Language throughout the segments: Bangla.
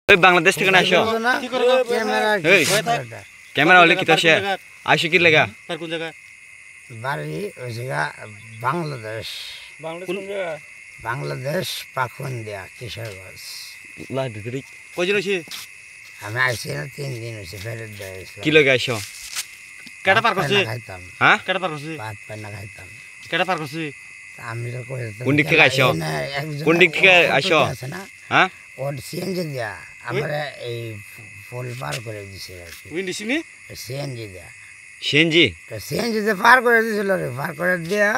ওই বাংলাদেশ থেকে না আসো ক্যামেরা হলে কি তো সে আসো কি লেগা কোন জায়গা বাড়ি ওই জায়গা বাংলাদেশ বাংলাদেশ পাখুন্দিয়া কিশোরগঞ্জ কয়জন হয়েছে আমি আসছি না 3 দিন হয়েছে ফেরত দেয় কি লেগে আসো কেটা পার করছে খাইতাম হ্যাঁ কেটা পার করছে ভাত পান্না খাইতাম কেটা পার করছে আমি তো কই কোন দিক থেকে আসো কোন দিক থেকে আসো হ্যাঁ ওর সিএনজি দিয়া আমরা এই ফুল পার করে দিছে আর কি উইন্ডি সিনি সিএনজি দিয়া সেনজি তো সিএনজি তে পার করে দিছিল রে পার করে দিয়া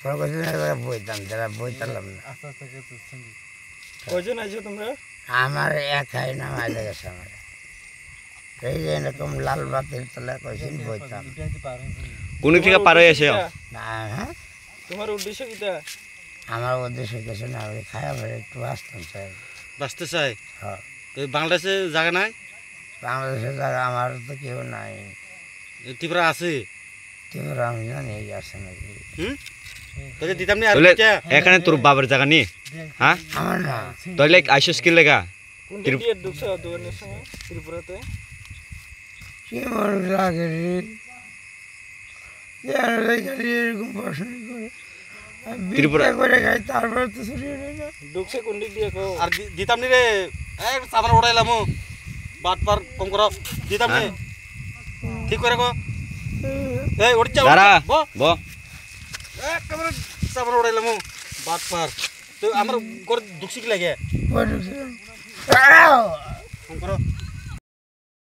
পরে কইছিল বইতাম তারা বইতালাম না কয়জন আইছো তোমরা আমার একাই নামাই লেগেছে আমার এই যে এরকম লাল বাতির তলে কইছেন বইতাম কোন দিক থেকে পার হয়ে আসো না হ্যাঁ তোমার উদ্দেশ্য কিটা আমার উদ্দেশ্য কিছু না ওই খায়া ভরে একটু আসতাম চাই বাঁচতে চাই হ্যাঁ তো বাংলাদেশে জায়গা নাই বাংলাদেশের জায়গা আমার তো কেউ নাই ত্রিপুরা আছে ত্রিপুরা আমি জানি এই আছে নাকি তোকে দিতাম নি আর তাহলে এখানে তোর বাবার জায়গা নি হ্যাঁ আমার না তাহলে আইসো কি লেগা ত্রিপুরাতে কি মানুষ লাগে রে এরকম প্রশ্ন করে ত্রিপুরা করে খাই তারপরে তো সরিয়ে না ঢুকছে কোন দিক দিয়ে কো আর দিতাম নি রে এই সাবার উড়াইলাম বাট পার কম করো দিতাম নি ঠিক করে কো এই উড় যা দাঁড়া বো ব একেবারে সাবার উড়াইলাম বাট পার তো আমার করে ঢুকছি কি লাগে কম কম করো